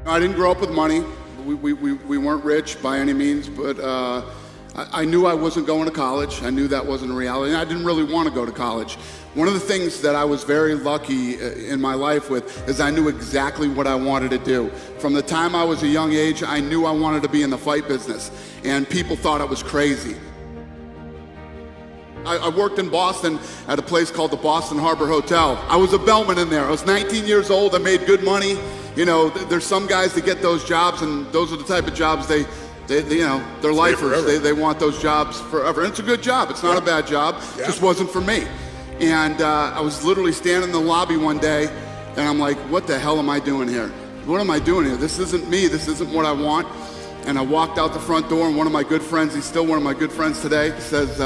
I didn't grow up with money. We weren't rich by any means, but I knew I wasn't going to college. I knew that wasn't a reality, and I didn't really want to go to college. One of the things that I was very lucky in my life with is I knew exactly what I wanted to do. From the time I was a young age, I knew I wanted to be in the fight business, and people thought I was crazy. I worked in Boston at a place called the Boston Harbor Hotel. I was a bellman in there. I was 19 years old. I made good money. You know, there's some guys that get those jobs, and those are the type of jobs they you know, they're lifers. They want those jobs forever. And it's a good job. It's not a bad job. It just wasn't for me. And I was literally standing in the lobby one day, and I'm like, what the hell am I doing here? What am I doing here? This isn't me. This isn't what I want. And I walked out the front door, and one of my good friends, he's still one of my good friends today, says,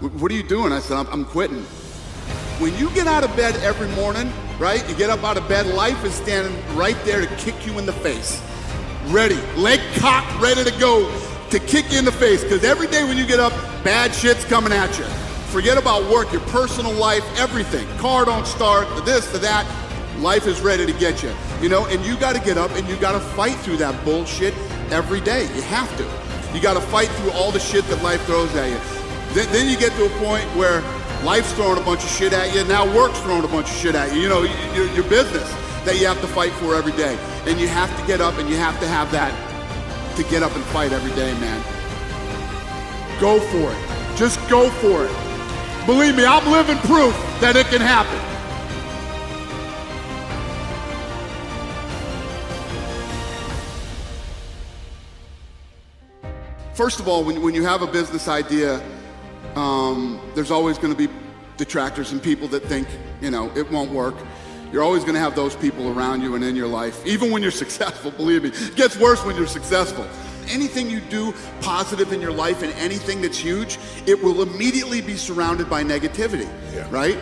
what are you doing? I said, I'm quitting. When you get out of bed every morning, right, you get up out of bed, life is standing right there to kick you in the face. Ready, leg cocked, ready to go to kick you in the face. Because every day when you get up, bad shit's coming at you. Forget about work, your personal life, everything. Car don't start, the this, the that. Life is ready to get you. You know, and you got to get up and you got to fight through that bullshit every day. You have to. You got to fight through all the shit that life throws at you. Then you get to a point where life's throwing a bunch of shit at you. Now work's throwing a bunch of shit at you. You know, your business that you have to fight for every day. And you have to get up and you have to have that to get up and fight every day, man. Go for it. Just go for it. Believe me, I'm living proof that it can happen. First of all, when you have a business idea, there's always going to be detractors and people that think, you know, it won't work. You're always going to have those people around you and in your life, even when you're successful, believe me. It gets worse when you're successful. Anything you do positive in your life and anything that's huge, it will immediately be surrounded by negativity, right?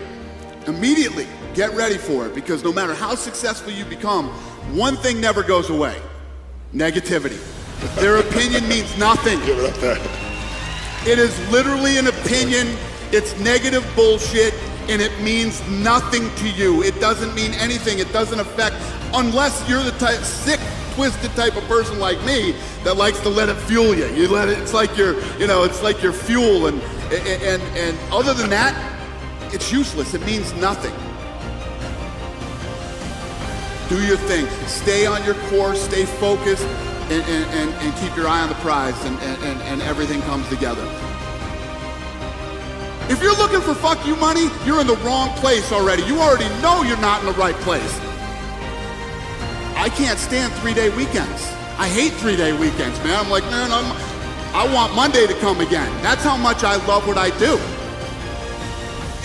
Immediately, get ready for it, because no matter how successful you become, one thing never goes away: negativity. Their opinion means nothing. Give it up there. It is literally an opinion. It's negative bullshit, and it means nothing to you. It doesn't mean anything. It doesn't affect, unless you're the type, sick, twisted type of person like me that likes to let it fuel you. You let it. It's like your, you know, it's like your fuel, and other than that, it's useless. It means nothing. Do your thing. Stay on your course. Stay focused. And keep your eye on the prize, and everything comes together. If you're looking for fuck you money, you're in the wrong place already. You already know you're not in the right place. I can't stand 3-day weekends. I hate 3-day weekends, man. I'm like, man, I want Monday to come again. That's how much I love what I do.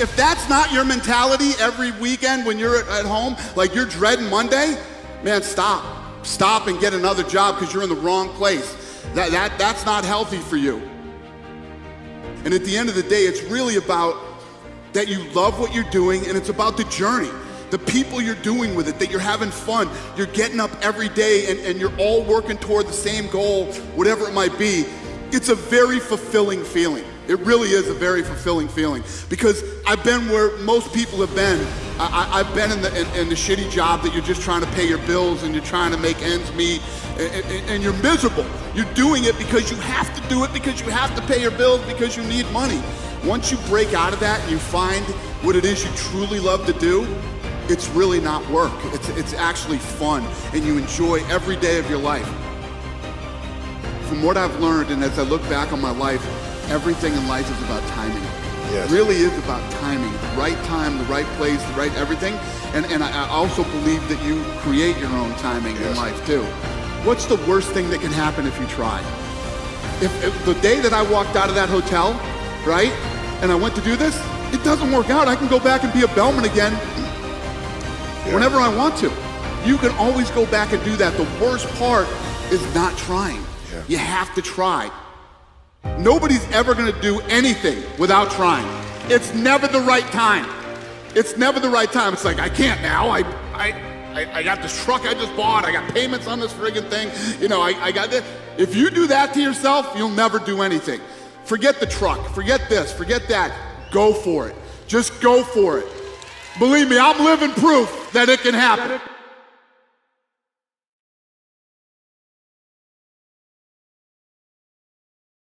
If that's not your mentality every weekend when you're at home, like you're dreading Monday, man, stop. Stop and get another job, because you're in the wrong place. That's not healthy for you. And at the end of the day, it's really about that you love what you're doing, and it's about the journey, the people you're doing with it, that you're having fun, you're getting up every day, and you're all working toward the same goal, whatever it might be. It's a very fulfilling feeling. It really is a very fulfilling feeling, because I've been where most people have been. I've been in the shitty job that you're just trying to pay your bills and you're trying to make ends meet, and you're miserable. You're doing it because you have to do it, because you have to pay your bills, because you need money. Once you break out of that and you find what it is you truly love to do, it's really not work. It's actually fun, and you enjoy every day of your life. From what I've learned, and as I look back on my life, everything in life is about timing. Yes. It really is about timing. The right time, the right place, the right everything. And I also believe that you create your own timing in life too. What's the worst thing that can happen if you try? If the day that I walked out of that hotel, right, and I went to do this, it doesn't work out, I can go back and be a bellman again whenever I want to. You can always go back and do that. The worst part is not trying. You have to try. Nobody's ever going to do anything without trying. It's never the right time. It's never the right time. It's like, I can't now. I got this truck I just bought. I got payments on this friggin' thing. You know, I got this. If you do that to yourself, you'll never do anything. Forget the truck. Forget this. Forget that. Go for it. Just go for it. Believe me, I'm living proof that it can happen.